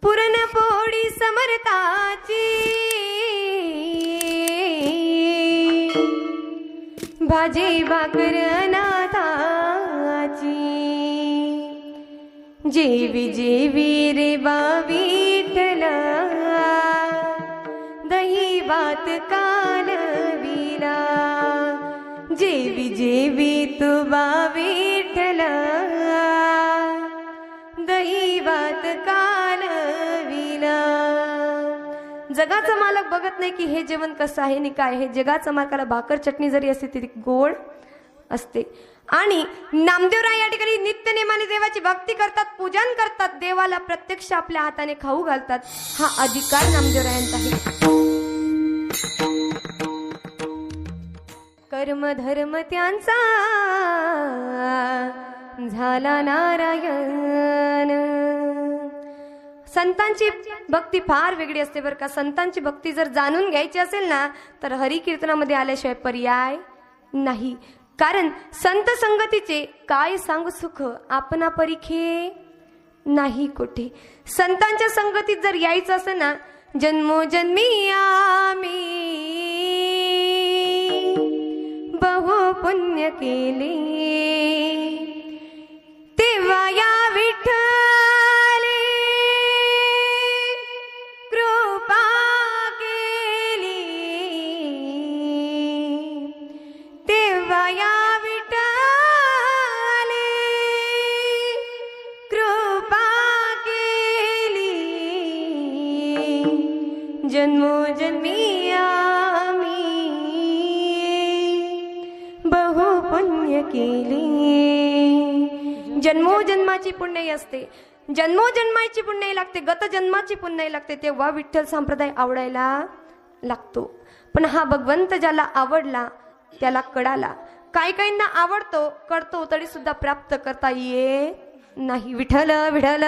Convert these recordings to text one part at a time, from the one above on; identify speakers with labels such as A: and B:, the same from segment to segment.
A: पुरणपोळी समर्ताची, भाजी भाकर अनाथाची, जेवी जेवी रे बा विठ्ठला, दही भात कालविला, जेवी जेवी तू बा विठ्ठला, दही भात कालविला. जगाचा मालक बघत नाही की हे जेवण कसं आहे आणि काय आहे. जगाचा मालकाला भाकर चटणी जरी असते ती गोड असते. आणि नामदेवराय या ठिकाणी नित्य नेमाने देवाची भक्ती करतात, पूजन करतात, देवाला प्रत्यक्ष आपल्या हाताने खाऊ घालतात. हा अधिकार नामदेवरायांचा आहे. कर्म धर्म त्यांचा झाला नारायण. संतांची भक्ती फार वेगळी असते बरं का. संतांची भक्ती जर जाणून घ्यायची असेल ना तर हरी कीर्तनामध्ये आल्याशिवाय पर्याय नाही. कारण संत संगतीचे काय सांगू सुख, आपणा परिखे नाही कुठे. संतांच्या संगतीत जर यायचं असेल ना, जन्मोजन्मी आम्ही बहु पुण्य केले, तेव्हा या विठ्ठले कृपा केली, तेव्हा या विठ्ठले कृपा केली. जन्मोजन्मी आम्ही बहु पुण्य केले. जन्मोजन्माची पुण्याई असते, जन्मोजन्माची पुण्याई लागते, गत जन्माची पुण्याई लागते. तेव्हा विठ्ठल संप्रदाय आवडायला लागतो. पण हा भगवंत ज्याला आवडला त्याला कळाला. काही काहींना आवडतो, कळतो, तरी सुद्धा प्राप्त करता येत नाही. विठ्ठल विठ्ठल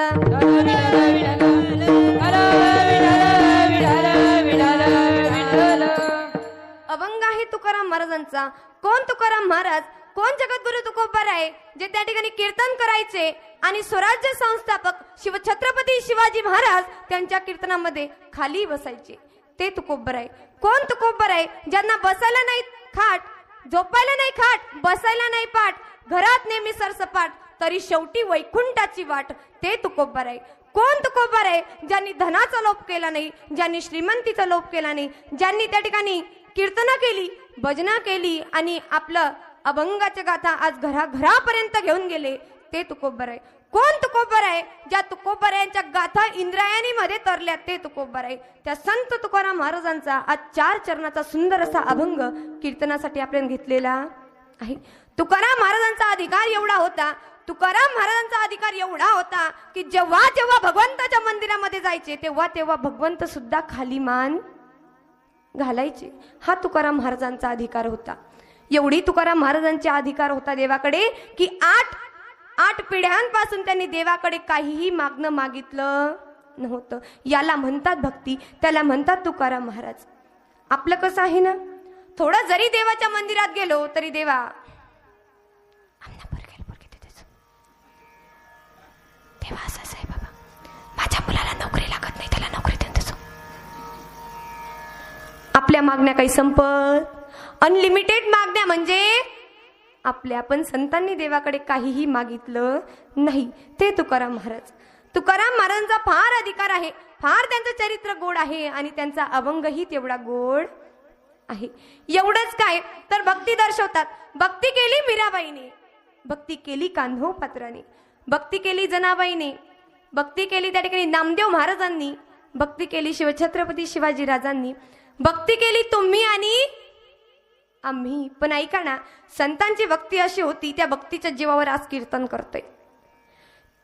A: अभंग आहे तुकाराम महाराजांचा. कोण तुकाराम महाराज? कोण जगद्गुरु तुकोबाराय, जे त्या ठिकाणी कीर्तन करायचे आणि स्वराज्य संस्थापक शिवछत्रपती शिवाजी महाराज त्यांच्या कीर्तनामध्ये खाली बसायचे. ते तुकोबाराय. कोण तुकोबाराय? ज्यांना बसायला नाही खाट, झोपायला नाही खाट, बसायला नाही पाठ, घरात नेहमी सरसपाट, तरी शेवटी वैकुंठाची वाट. ते तुकोबाराय. कोण तुकोबाराय? ज्यांनी धनाचा लोभ केला नाही, ज्यांनी श्रीमंतीचा लोभ केला नाही, ज्यांनी त्या ठिकाणी कीर्तन केली, भजना केली आणि आपलं अभंगाच्या गाथा आज घराघरापर्यंत घेऊन गेले. ते तुकोबाराय. कोण तुकोबाराय? ज्या तुकोबारायांच्या गाथा इंद्रायणीमध्ये तरल्या. ते तुकोबाराय. त्या संत तुकाराम महाराजांचा आज 4 चरणाचा सुंदर असा अभंग कीर्तनासाठी आपण घेतलेला आहे. तुकाराम महाराजांचा अधिकार एवढा होता, तुकाराम महाराजांचा अधिकार एवढा होता की जेव्हा जेव्हा भगवंताच्या मंदिरामध्ये जायचे तेव्हा तेव्हा भगवंत सुद्धा खाली मान घालायचे. हा तुकाराम महाराजांचा अधिकार होता. एवढी तुकाराम महाराजांचा अधिकार होता देवाकडे की 8 पिढ्यांपासून त्यांनी देवाकडे काहीही मागणं मागितलं नव्हतं. याला म्हणतात भक्ती, त्याला म्हणतात तुकाराम महाराज. आपलं कसं आहे ना, थोडं जरी देवाच्या मंदिरात गेलो तरी देवा देवा असं आहे बाबा, माझ्या मुलाला नोकरी लागत नाही, त्याला नोकरी देऊन देतो. आपल्या मागण्या काही संपत, अनलिमिटेड मागण्या म्हणजे आपल्या. पण संतांनी देवाकडे काहीही मागितलं नाही. ते तुकाराम महाराज. तुकाराम महाराजांचा फार अधिकार आहे, फार त्यांचं चरित्र गोड आहे आणि त्यांचा अभंगही तेवढा गोड आहे. एवढंच काय तर भक्ती दर्शवतात. भक्ती केली मीराबाईने, भक्ती केली कान्होपात्राने, भक्ती केली जनाबाईने, भक्ती केली त्या ठिकाणी नामदेव महाराजांनी, भक्ती केली शिवछत्रपती शिवाजी राजांनी, भक्ती केली तुम्ही आणि आम्ही. पण ऐका ना, संतांची भक्ती अशी होती, त्या भक्तीच्या जीवावर आज कीर्तन करतोय.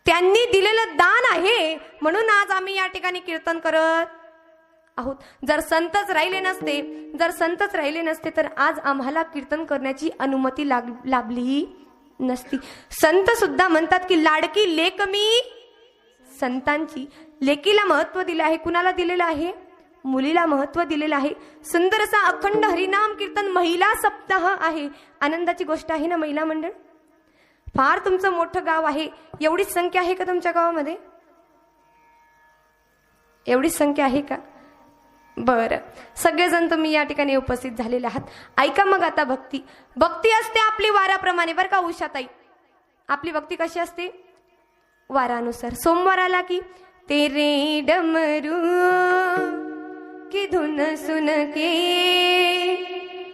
A: त्यांनी दिलेलं दान आहे म्हणून आज आम्ही या ठिकाणी कीर्तन करत आहोत. जर संतच राहिले नसते, जर संतच राहिले नसते तर आज आम्हाला कीर्तन करण्याची अनुमती लाभली नसती. संत सुद्धा म्हणतात की लाडकी लेक मी संतांची. लेकीला महत्व दिलं आहे. कुणाला दिलेलं आहे? मुलीला महत्व दिलेलं आहे. सुंदर असा अखंड हरिनाम कीर्तन महिला सप्ताह आहे. आनंदाची गोष्ट आहे ना महिला मंडळ. फार तुमचं मोठं गाव आहे, एवढीच संख्या आहे का तुमच्या गावामध्ये? एवढीच संख्या आहे का? बरं, सगळेजण तुम्ही या ठिकाणी उपस्थित झालेले आहात. ऐका मग आता भक्ती. भक्ती असते आपली वाराप्रमाणे बरं का उषाताई. आपली भक्ती कशी असते? वारानुसार. सोमवार आला की तेरे डमरू की धुन सुन के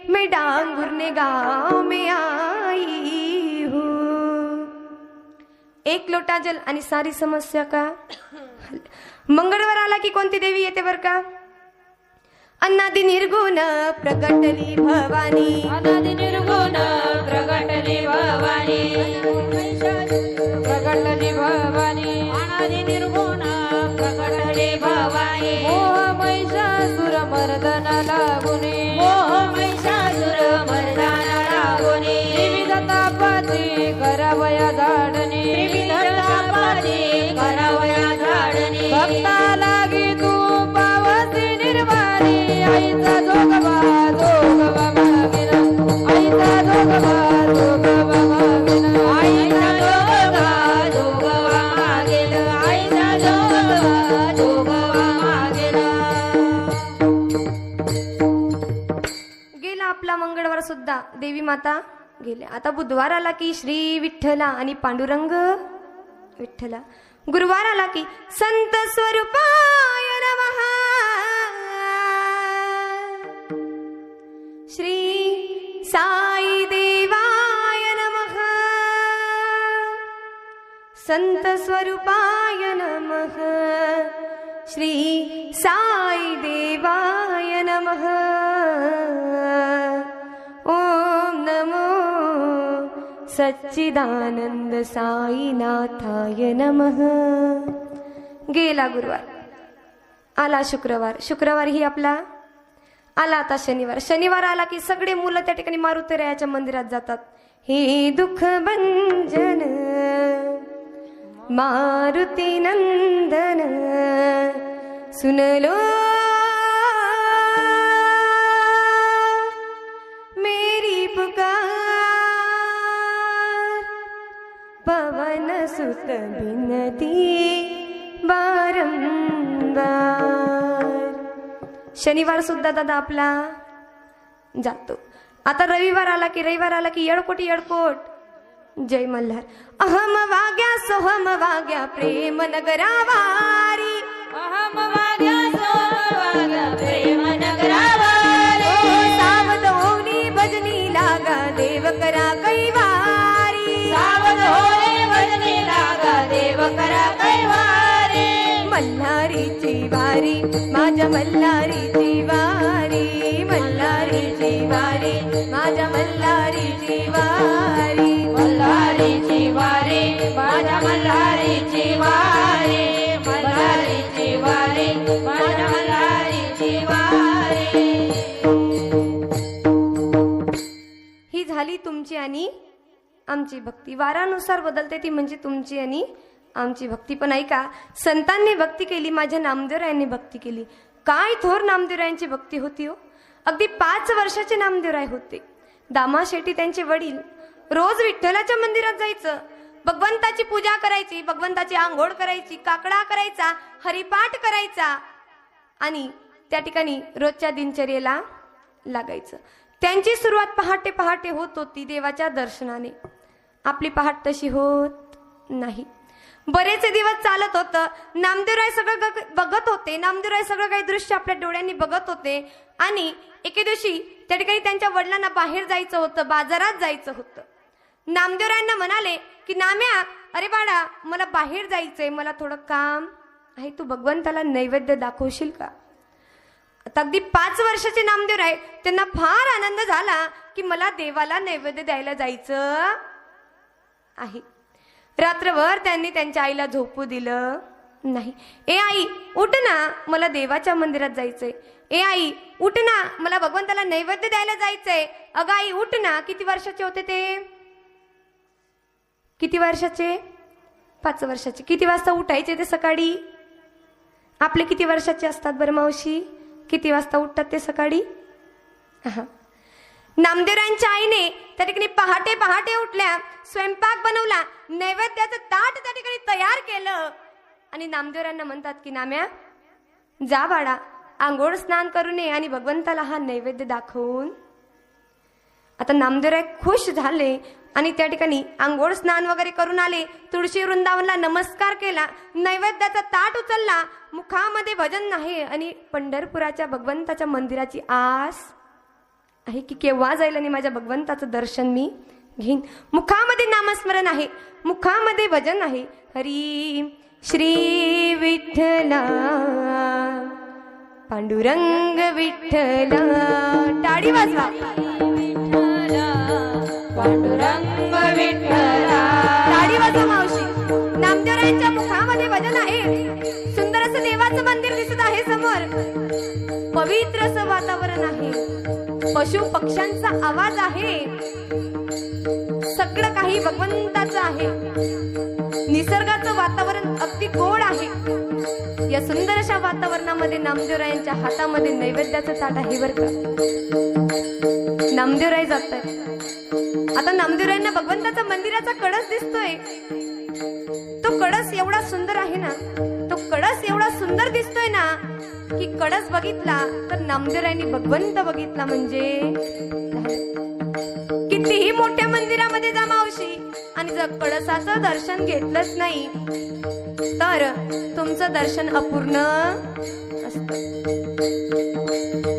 A: मैं डांगुरने गांव में आई हूँ. एक लोटा जल आणि सारी समस्या का. मंगळवार आला की कोणती देवी येते बर का? अनादि निर्गुण प्रगटली भवानी.
B: अनादि निर्गुण प्रगटली भवानी. प्रगटली भवानी. अनादि निर्गुण प्रगटली भवानी. मोह महिषासुर मर्दना लागुनी. मोह महिषासुर मर्दना लागुनी. विविध तापाची करावया झाडणी. विविध तापाची करावया झाडणी. भक्ता लागी तू पावसी निर्वाणी. आईचा जोगवा जोगवा मागेना. आईचा जोगवा जोगवा मागेना. आईचा जोगवा जोगवा मागेना. आईचा जोगवा जोगवा मागेना.
A: गेला आपला मंगळवार सुद्धा देवी माता गेले. आता बुधवार आला की श्री विठ्ठला आणि पांडुरंग विठ्ठला. गुरुवार आला की संत स्वरूपाय नमः. श्री साई देवाय नमः. संत स्वरूपाय नमः. श्री साई देवाय नमः. ओम नमो सच्चिदानंद साईनाथाय नमः. गेला गुरुवार. आला शुक्रवार. शुक्रवार ही आपला आला. आता शनिवार. शनिवार आला की सगळे मुलं त्या ठिकाणी मारुतीरायाच्या मंदिरात जातात. हे दुःख भंजन मारुती नंदन सुनलो मेरी पुकार. पवन सुत बिनती बारंबार. शनिवार सुद्धा दादा आपला जातो. आता रविवार आला की येडकोट येडकोट. जय मल्हार. अहम वाग्या सोहम वाग्या प्रेम नगरावारी.
B: अहम वाग्या सोहम वाग्या प्रेम नगरावारी.
A: सावध होनी भजनी लागा देव करा कैवारी.
B: सावध होणे भजनी लागा देव करा कैवारी.
A: मल्हारीची वारी माझ्या मल्हारीची वारी. मल्हारीची वारी माझ्या मल्हारीची वारी.
B: मल्हारीची वारी माझ्या मल्हारीची वारी. मल्हारीची वारी माझ्या मल्हारीची वारी.
A: ही झाली तुमची आणि आमची भक्ती. वारानुसार बदलते ती म्हणजे तुमची आणि आमची भक्ती. पण ऐका, संतांनी भक्ती केली, माझ्या नामदेवरायांनी भक्ती केली. काय थोर नामदेवरायांची भक्ती होती हो. अगदी 5 वर्षाचे नामदेवराय होते. दामा शेट्टी त्यांचे वडील रोज विठ्ठलाच्या मंदिरात जायचं, भगवंताची पूजा करायची, भगवंताची आंघोळ करायची, काकडा करायचा, हरिपाठ करायचा आणि त्या ठिकाणी रोजच्या दिनचर्येला लागायचं. त्यांची सुरुवात पहाटे पहाटे होत होती देवाच्या दर्शनाने. आपली पहाट तशी होत नाही. बरेच दिवस चालत होतं. नामदेवराय सगळं बघत होते. नामदेवराय सगळं काही दृश्य आपल्या डोळ्यांनी बघत होते. आणि एके दिवशी त्या ठिकाणी त्यांच्या वडिलांना बाहेर जायचं होतं, बाजारात जायचं होतं. नामदेवरायांना म्हणाले की नाम्या, अरे बाळा, मला बाहेर जायचंय, मला थोडं काम आहे, तू भगवंताला नैवेद्य दाखवशील का? आता अगदी 5 वर्षाचे नामदेवराय, त्यांना फार आनंद झाला की मला देवाला नैवेद्य द्यायला जायचं आहे. रात्रभर त्यांनी त्यांच्या आईला झोपू दिलं नाही. ए आई उठ ना, मला देवाच्या मंदिरात जायचंय. ए आई उठ ना, मला भगवंताला नैवेद्य द्यायला जायचंय. अगं आई उठ ना. किती वर्षाचे होते ते? किती वर्षाचे? 5 वर्षाचे. किती वाजता उठायचे ते सकाळी? आपले किती वर्षाचे असतात बरं मावशी? किती वाजता उठतात ते सकाळी? नामदेवरायांच्या आईने त्या ठिकाणी पहाटे पहाटे उठल्या, स्वयंपाक बनवला, नैवेद्याचं ताट त्या ठिकाणी तयार केलं आणि नामदेवरायांना म्हणतात की नाम्या, जा बाळा, आंघोळ स्नान करून ये आणि भगवंताला हा नैवेद्य दाखवून. आता नामदेवराय खुश झाले आणि त्या ठिकाणी आंघोळ स्नान वगैरे करून आले. तुळशी वृंदावनला नमस्कार केला, नैवेद्याचा ताट उचलला. मुखामध्ये भजन नाही आणि पंढरपुराच्या भगवंताच्या मंदिराची आस आहे की केव्हा जाईल आणि माझ्या भगवंताचं दर्शन मी घेईन. मुखामध्ये नामस्मरण आहे, मुखामध्ये भजन आहे. हरी श्री विठ्ठला पांडुरंग विठ्ठला. टाळी वाजवा.
B: पांडुरंग विठ्ठला.
A: टाळी वाजवा मावशी. नामदेवरायांच्या मुखामध्ये भजन आहे. सुंदर असं देवाचं मंदिर दिसत आहे समोर. पवित्र असं वातावरण आहे. पशु पक्ष्यांचा आवाज आहे. सगळं काही भगवंताचं आहे. निसर्गाचं वातावरण अगदी गोड आहे. या सुंदर अशा वातावरणामध्ये नामदेवरायांच्या हातामध्ये नैवेद्याचं ताट आहे बरं का. नामदेवराय जातात. आता नामदेवरायांना भगवंताचा मंदिराचा कळस दिसतोय. तो कळस एवढा सुंदर आहे ना, तो कळस एवढा सुंदर दिसतोय ना की कळस बघितला तर नामदेवरायांनी भगवंत बघितला म्हणजे कितीही मोठ्या मंदिरामध्ये जा मावशी आणि जर कळसाचं दर्शन घेतलंच नाही तर तुमचं दर्शन अपूर्ण असतं.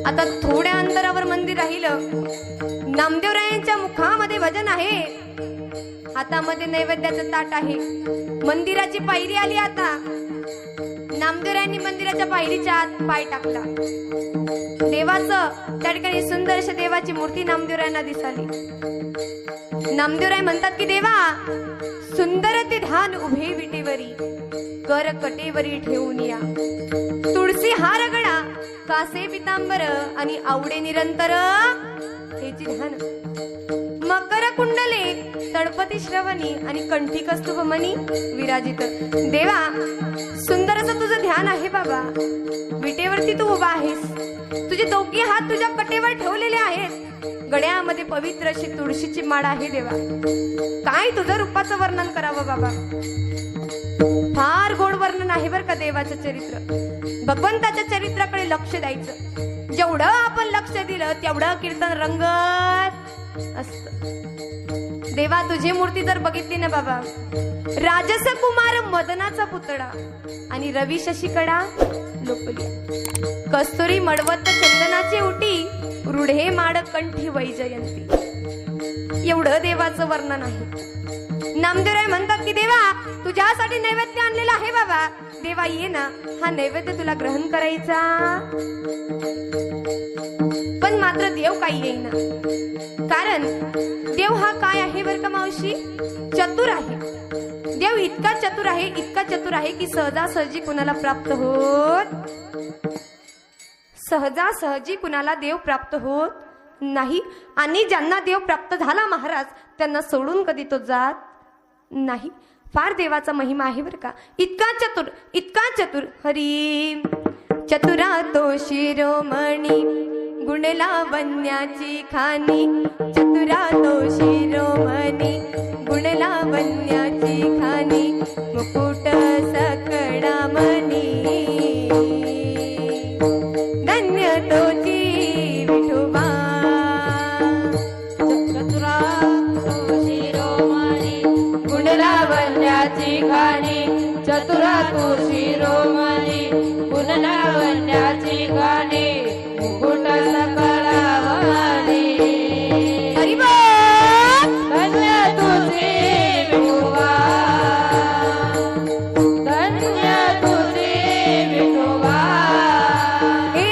A: आता थोड्या अंतरावर मंदिर राहिलं. नामदेवरायांच्या मुखामध्ये भजन आहे, हातामध्ये नैवेद्याचं ताट आहे. मंदिराची पायरी आली. आता नामदेवरायांनी मंदिराच्या पायरीच्या आत पाय टाकला. देवाचं त्या ठिकाणी सुंदर अशी देवाची मूर्ती नामदेवरायांना दिसली. नामदेवराय म्हणतात की देवा, सुंदर ते ध्यान उभे विटेवरी, कर कटेवरी ठेवून या. तुळसी हार गळा, कासे पितांबर आणि आवडे निरंतर हेची ध्यान. मकर कुंडले तळपती श्रवणी आणि कंठी कस्तुभ मणी विराजित. देवा, सुंदर असं तुझं ध्यान आहे बाबा. विटेवरती तू उभा आहेस. तुझे दोघे हात तुझ्या कटेवर ठेवलेले आहेत. गळ्यामध्ये पवित्र अशी तुळशीची माळ आहे. देवा, काय तुझं रूपाचं वर्णन करावं बाबा. फार गोड वर्णन आहे बरं का देवाचं चरित्र. भगवंताच्या चरित्राकडे लक्ष द्यायचं. जेवढं आपण लक्ष दिलं तेवढं कीर्तन रंगत असत. देवा, तुझी मूर्ती जर बघितली ना बाबा, राजस कुमार मदनाचा पुतळा आणि रवी शशिकडा लोकली. कस्तुरी मडवत चंदनाची उटी, रुढे माड कंठी वैजयंती. एवढं देवाचं वर्णन आहे. नामदेवराय म्हणतात की देवा, तुझ्यासाठी नैवेद्य आणलेला आहे बाबा. देवा ये ना, हा नैवेद्य तुला ग्रहण करायचा. पण मात्र देव काही येईना. कारण देव हा काय आहे बरं का मावशी, चतुर आहे. देव इतका चतुर आहे, इतका चतुर आहे की सहजासहजी कुणाला प्राप्त होत, सहजासहजी कुणाला देव प्राप्त होत नाही. आणि ज्यांना देव प्राप्त झाला महाराज, त्यांना सोडून कधी तो जात नाही. फार देवाचा महिमा आहे बरं का. इतका चतुर, इतका चतुर. हरी चतुरा तो शिरोमणी, गुणलावण्याची खाणी. चतुरा तो शिरोमणी, गुणलावण्याची खाणी. मुकुट सकळा मणी, धन्य तोची विठोबा.
B: चतुरा तो शिरोमणी, गुणलावण्याची खाणी. चतुरा तो शिरोमणी, गुणलावण्याची खाणी. मुकुट सकळा मणी.
A: हरी बोल.
B: धन्य तुझी विठोबा, धन्य तुझी विठोबा.
A: हे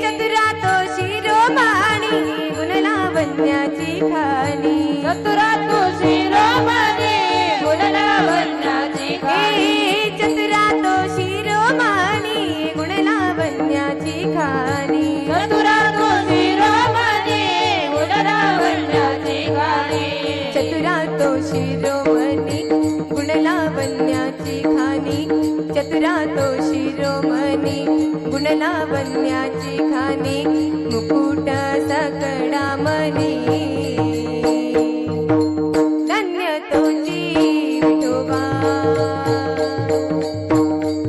A: चतुरा तो शिरोमणी, गुणलावण्याची खाणी.
B: चतुरा तो शिरोमणी, गुणलावण्याची खाणी.
A: हे चतुरा तो शिरोमणी, गुणलावण्याची खाणी.
B: चतुरा तो शिरोमणी, गुणलावण्याची खाणी.
A: चतुरा तो शिरोमणी, गुणलावण्याची खाणी. चतुरा तो शिरोमणी, गुणलावण्याची खाणी. मुकुट सकळा मणी, धन्य तोची विठोबा,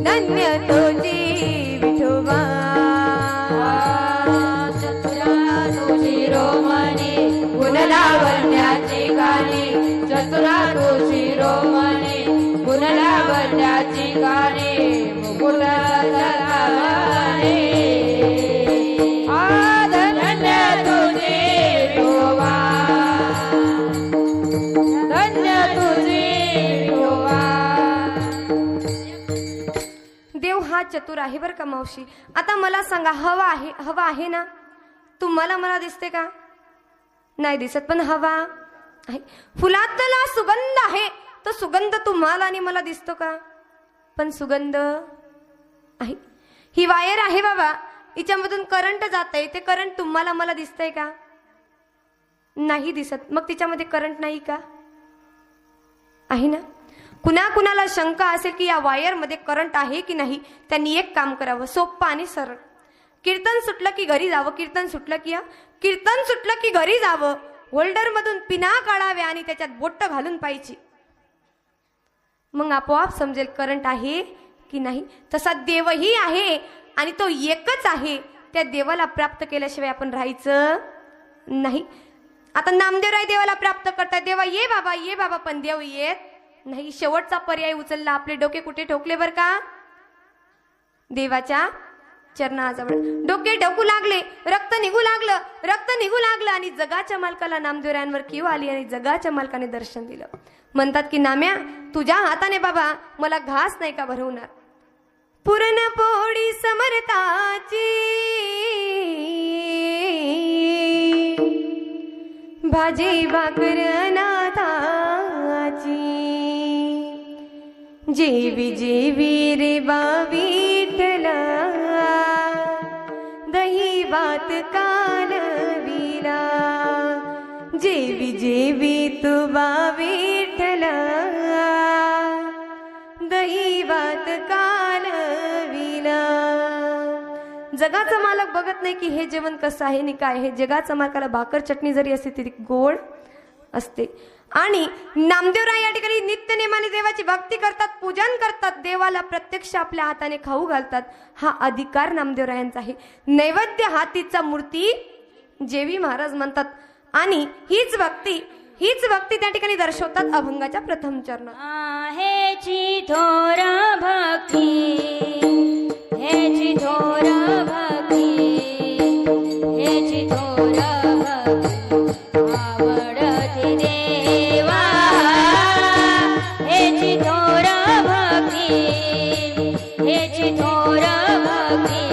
A: धन्य तोची विठोबा.
B: कुटाचा गावाने धन्य तुझे विठोबा धन्य तुझे विठोबा
A: देव हा चतुर आहे बरं का मावशी. आता मला सांगा, हवा आहे ना? तुम्हाला मला दिसते का? नाही दिसत, पण हवा आहे. फुलातला सुगंध आहे, तो सुगंध तुम्हाला आणि मला दिसतो का? पण सुगंध आहे. ही वायर आहे बाबा, हिच्यामधून करंट जात आहे, ते करंट तुम्हाला मला दिसतंय का? नाही दिसत. मग तिच्यामध्ये करंट नाही का? आहे ना? कुणाला शंका असेल की या वायरमध्ये करंट आहे की नाही, त्यांनी एक काम करावं, सोप्पं आणि सरळ. कीर्तन सुटलं की घरी जावं, कीर्तन सुटलं की घरी जावं, होल्डर मधून पिना काढाव्या आणि त्याच्यात बोट घालून पाहिजे. मग आपोआप समजेल करंट आहे की नाही. तसा देवही आहे आणि तो एकच आहे. त्या देवाला प्राप्त केल्याशिवाय आपण राहायचं नाही. आता नामदेवराय देवाला प्राप्त करतात, देवा ये बाबा, पण देव येत नाही. शेवटचा पर्याय उचलला, आपले डोके कुठे ठोकले बर का? देवाच्या चरणाजवळ. डोके ढकू लागले, रक्त निघू लागलं आणि जगाच्या मालकाला नामदेवरायांवर कीव आली आणि जगाच्या मालकाने दर्शन दिलं. म्हणतात की नाम्या, तुझ्या हाताने बाबा मला घास नाही का भरवणार? पुरणपोळी समर्थाची, भाजी भाकर नाथाची, जेवी रे बा विठला, दही भात कालविला, जेवी तू बा विठला, दही भात कालविला. जगाचा मालक बघत नाही की हे जेवण कसं आहे आणि काय आहे. जगाचा मालकाला भाकर चटणी जरी असते तरी गोड असते. आणि नामदेवराय या ठिकाणी नित्यनेमाने देवाची भक्ती करतात, पूजन करतात, देवाला प्रत्यक्ष आपल्या हाताने खाऊ घालतात. हा अधिकार नामदेवरायांचा आहे. नैवेद्य हातीचा मूर्ती जेवी महाराज म्हणतात. आणि हीच भक्ती त्या ठिकाणी दर्शवतात अभंगाच्या प्रथम चरणात.
B: हेची थोर भक्ती, हेची थोर भक्ती, हेची थोर भक्ती आवडते देवा, हेची थोर भक्ती, हेची थोर भक्ती,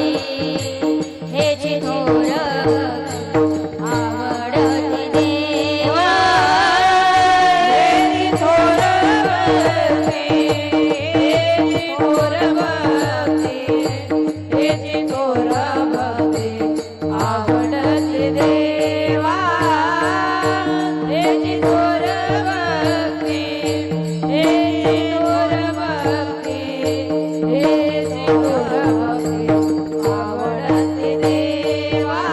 B: हेची थोर भक्ती आवडते देवा, हेची थोर भक्ती, हेची थोर भक्ती, हेची थोर भक्ती आवडते देवा, हेची थोर भक्ती, हेची थोर भक्ती, हेची थोर भक्ती आवडते देवा.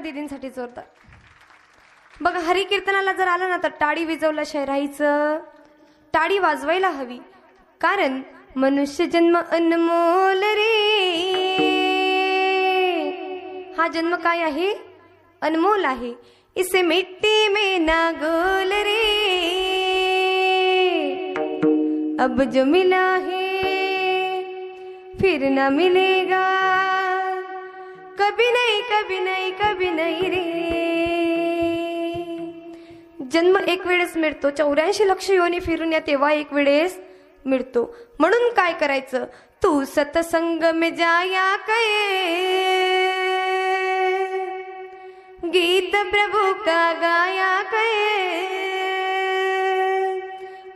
A: दीदींसाठी जोरदार. बघा हरी कीर्तनाला जर आलं ना तर टाळी विजवल्याशिवाय राहायचं. टाळी वाजवायला हवी, कारण मनुष्य जन्म अनमोल रे. हा जन्म काय आहे? अनमोल आहे. इसे मिट्टी में ना गोल रे. अब जो मिला है फिर ना मिलेगा. कभी नहीं कभी नहीं कभी नहीं रे. जन्म एक वेळेस मिळतो, 84 लक्ष योनी फिरून या तेव्हा एक वेळेस मिळतो. म्हणून काय करायचं? तू सत्संग में जाया करे, गीत प्रभु का गाया करे.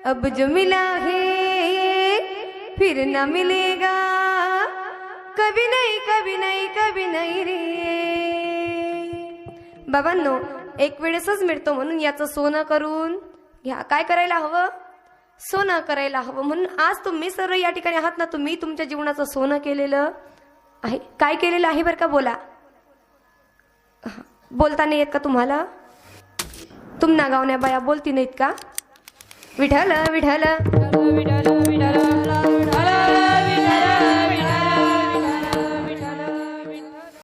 A: अब जो मिला है फिर ना मिलेगा. कभी नहीं कभी नहीं कभी नहीं रे. बाबांनो, एक वेळेसच मिळतो, म्हणून याचं सोनं करून घ्या. काय करायला हवं? सोनं करायला हवं. म्हणून आज तुम्ही सर्व या ठिकाणी आहात ना, तुम्ही तुमच्या जीवनाचं सोनं केलेलं आहे. काय केलेलं आहे बरं का? बोला. बोलता नाही येत का तुम्हाला? तुम्हाला गावण्या बाया बोलती नाहीत का? विठ्ठल विठ्ठल